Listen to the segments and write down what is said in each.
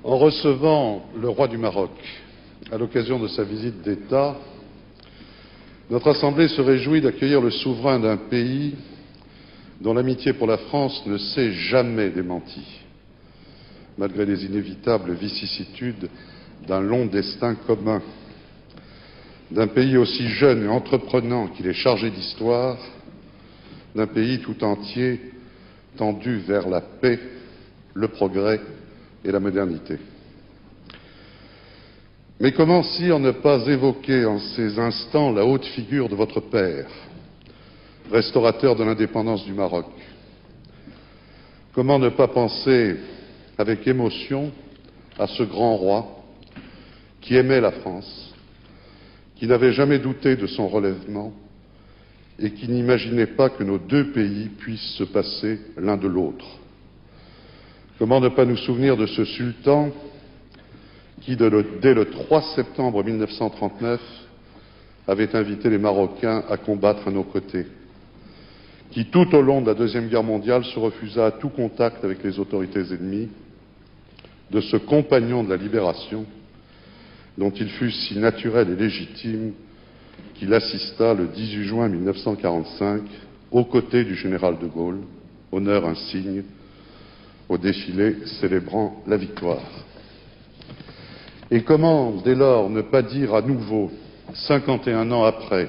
En recevant le roi du Maroc à l'occasion de sa visite d'État, notre Assemblée se réjouit d'accueillir le souverain d'un pays dont l'amitié pour la France ne s'est jamais démentie, malgré les inévitables vicissitudes d'un long destin commun, d'un pays aussi jeune et entreprenant qu'il est chargé d'histoire, d'un pays tout entier tendu vers la paix, le progrès et la modernité. Mais comment, sire, ne pas évoquer en ces instants la haute figure de votre père, restaurateur de l'indépendance du Maroc? Comment ne pas penser avec émotion à ce grand roi qui aimait la France, qui n'avait jamais douté de son relèvement et qui n'imaginait pas que nos deux pays puissent se passer l'un de l'autre? Comment ne pas nous souvenir de ce sultan qui, dès le 3 septembre 1939, avait invité les Marocains à combattre à nos côtés, qui, tout au long de la Deuxième Guerre mondiale, se refusa à tout contact avec les autorités ennemies, de ce compagnon de la libération dont il fut si naturel et légitime qu'il assista le 18 juin 1945 aux côtés du général de Gaulle, honneur insigne, au défilé célébrant la victoire. Et comment, dès lors, ne pas dire à nouveau, 51 ans après,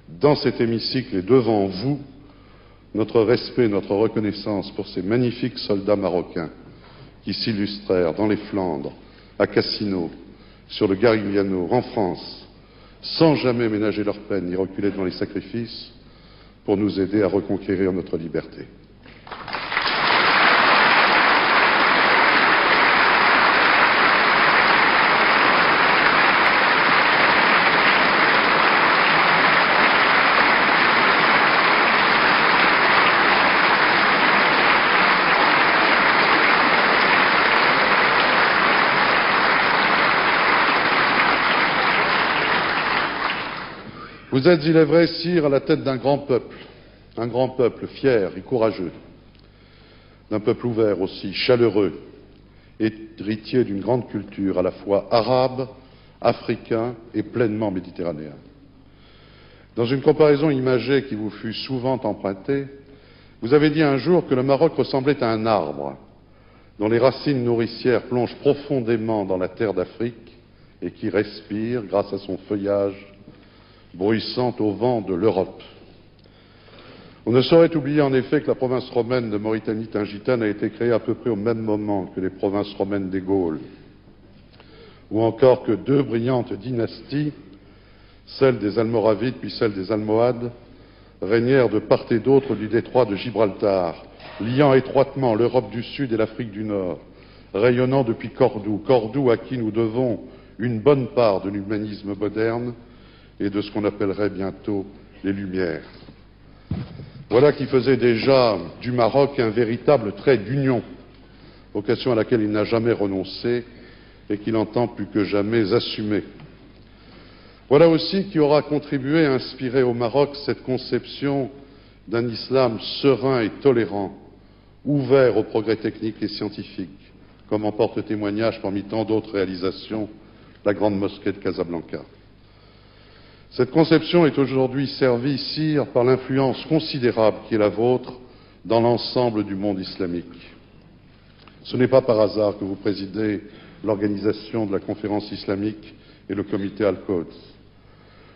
dans cet hémicycle et devant vous, notre respect, notre reconnaissance pour ces magnifiques soldats marocains qui s'illustrèrent dans les Flandres, à Cassino, sur le Garigliano, en France, sans jamais ménager leur peine ni reculer devant les sacrifices, pour nous aider à reconquérir notre liberté. Vous êtes, il est vrai, sire, à la tête d'un grand peuple fier et courageux, d'un peuple ouvert aussi, chaleureux, héritier d'une grande culture à la fois arabe, africain et pleinement méditerranéen. Dans une comparaison imagée qui vous fut souvent empruntée, vous avez dit un jour que le Maroc ressemblait à un arbre dont les racines nourricières plongent profondément dans la terre d'Afrique et qui respire grâce à son feuillage bruissant au vent de l'Europe. On ne saurait oublier en effet que la province romaine de Mauritanie-Tingitane a été créée à peu près au même moment que les provinces romaines des Gaules, ou encore que deux brillantes dynasties, celle des Almoravides puis celle des Almohades, régnèrent de part et d'autre du détroit de Gibraltar, liant étroitement l'Europe du Sud et l'Afrique du Nord, rayonnant depuis Cordoue à qui nous devons une bonne part de l'humanisme moderne et de ce qu'on appellerait bientôt les Lumières. Voilà qui faisait déjà du Maroc un véritable trait d'union, vocation à laquelle il n'a jamais renoncé et qu'il entend plus que jamais assumer. Voilà aussi qui aura contribué à inspirer au Maroc cette conception d'un islam serein et tolérant, ouvert au progrès technique et scientifique, comme en porte témoignage parmi tant d'autres réalisations la grande mosquée de Casablanca. Cette conception est aujourd'hui servie, sire, par l'influence considérable qui est la vôtre dans l'ensemble du monde islamique. Ce n'est pas par hasard que vous présidez l'organisation de la conférence islamique et le comité Al-Quds.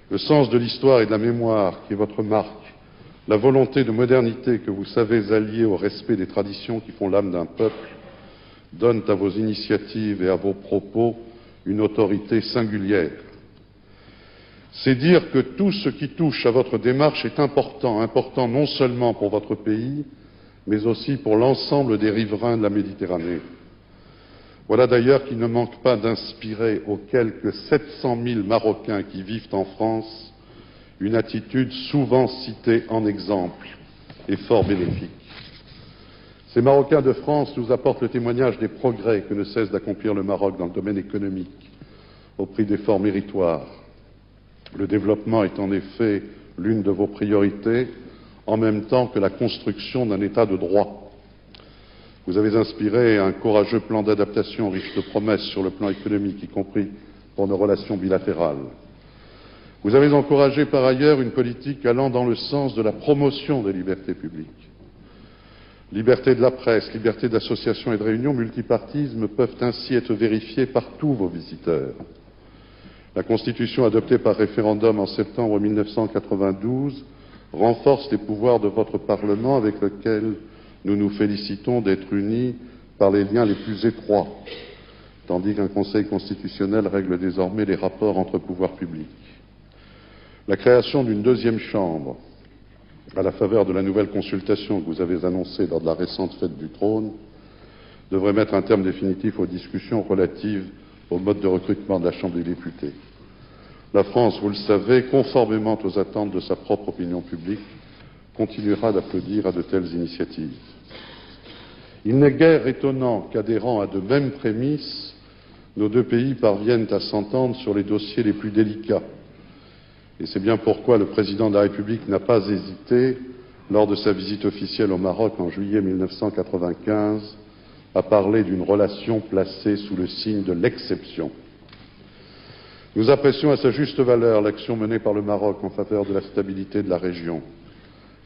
Le sens de l'histoire et de la mémoire qui est votre marque, la volonté de modernité que vous savez allier au respect des traditions qui font l'âme d'un peuple, donnent à vos initiatives et à vos propos une autorité singulière. C'est dire que tout ce qui touche à votre démarche est important non seulement pour votre pays, mais aussi pour l'ensemble des riverains de la Méditerranée. Voilà d'ailleurs qui ne manque pas d'inspirer aux quelques 700 000 Marocains qui vivent en France une attitude souvent citée en exemple et fort bénéfique. Ces Marocains de France nous apportent le témoignage des progrès que ne cesse d'accomplir le Maroc dans le domaine économique, au prix d'efforts méritoires. Le développement est en effet l'une de vos priorités, en même temps que la construction d'un État de droit. Vous avez inspiré un courageux plan d'adaptation riche de promesses sur le plan économique, y compris pour nos relations bilatérales. Vous avez encouragé par ailleurs une politique allant dans le sens de la promotion des libertés publiques. Liberté de la presse, liberté d'association et de réunion, multipartisme peuvent ainsi être vérifiés par tous vos visiteurs. La Constitution adoptée par référendum en septembre 1992 renforce les pouvoirs de votre Parlement avec lequel nous nous félicitons d'être unis par les liens les plus étroits, tandis qu'un Conseil constitutionnel règle désormais les rapports entre pouvoirs publics. La création d'une deuxième chambre, à la faveur de la nouvelle consultation que vous avez annoncée lors de la récente fête du trône, devrait mettre un terme définitif aux discussions relatives au mode de recrutement de la Chambre des députés. La France, vous le savez, conformément aux attentes de sa propre opinion publique, continuera d'applaudir à de telles initiatives. Il n'est guère étonnant qu'adhérant à de mêmes prémices, nos deux pays parviennent à s'entendre sur les dossiers les plus délicats. Et c'est bien pourquoi le président de la République n'a pas hésité, lors de sa visite officielle au Maroc en juillet 1995, à parler d'une relation placée sous le signe de l'exception. Nous apprécions à sa juste valeur l'action menée par le Maroc en faveur de la stabilité de la région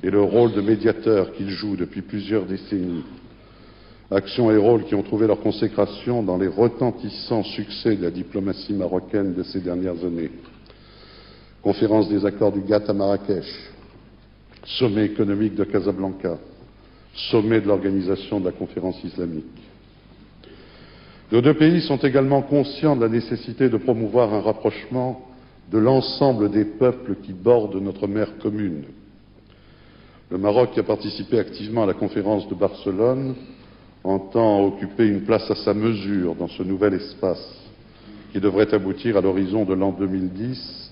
et le rôle de médiateur qu'il joue depuis plusieurs décennies. Actions et rôles qui ont trouvé leur consécration dans les retentissants succès de la diplomatie marocaine de ces dernières années. Conférence des accords du GATT à Marrakech, sommet économique de Casablanca, sommet de l'Organisation de la Conférence islamique. Nos deux pays sont également conscients de la nécessité de promouvoir un rapprochement de l'ensemble des peuples qui bordent notre mer commune. Le Maroc, qui a participé activement à la conférence de Barcelone, entend occuper une place à sa mesure dans ce nouvel espace qui devrait aboutir à l'horizon de l'an 2010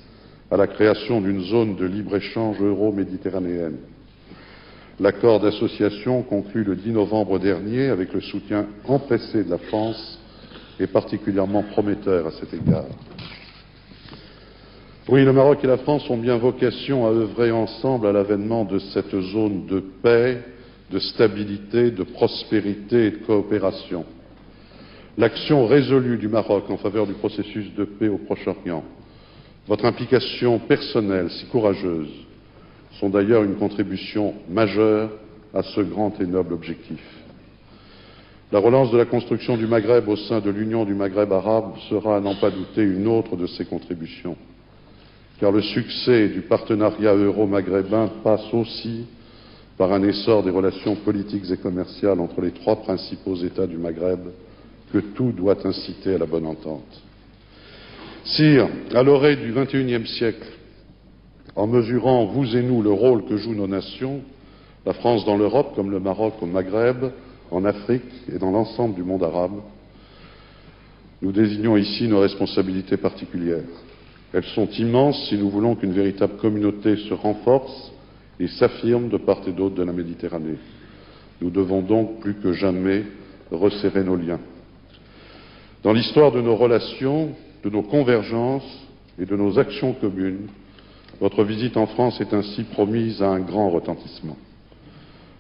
à la création d'une zone de libre-échange euro-méditerranéenne. L'accord d'association conclu le 10 novembre dernier avec le soutien empressé de la France est particulièrement prometteur à cet égard. Oui, le Maroc et la France ont bien vocation à œuvrer ensemble à l'avènement de cette zone de paix, de stabilité, de prospérité et de coopération. L'action résolue du Maroc en faveur du processus de paix au Proche-Orient, votre implication personnelle si courageuse, sont d'ailleurs une contribution majeure à ce grand et noble objectif. La relance de la construction du Maghreb au sein de l'Union du Maghreb arabe sera, à n'en pas douter, une autre de ces contributions, car le succès du partenariat euro-maghrébin passe aussi par un essor des relations politiques et commerciales entre les trois principaux États du Maghreb, que tout doit inciter à la bonne entente. Sire, à l'orée du XXIe siècle, en mesurant, vous et nous, le rôle que jouent nos nations, la France dans l'Europe comme le Maroc au Maghreb, en Afrique et dans l'ensemble du monde arabe, nous désignons ici nos responsabilités particulières. Elles sont immenses si nous voulons qu'une véritable communauté se renforce et s'affirme de part et d'autre de la Méditerranée. Nous devons donc plus que jamais resserrer nos liens. Dans l'histoire de nos relations, de nos convergences et de nos actions communes, votre visite en France est ainsi promise à un grand retentissement.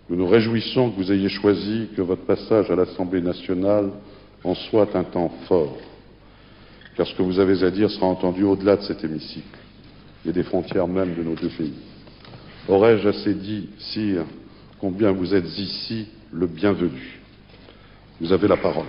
Nous nous réjouissons que vous ayez choisi que votre passage à l'Assemblée nationale en soit un temps fort, car ce que vous avez à dire sera entendu au-delà de cet hémicycle et des frontières même de nos deux pays. Aurais-je assez dit, sire, combien vous êtes ici le bienvenu? Vous avez la parole.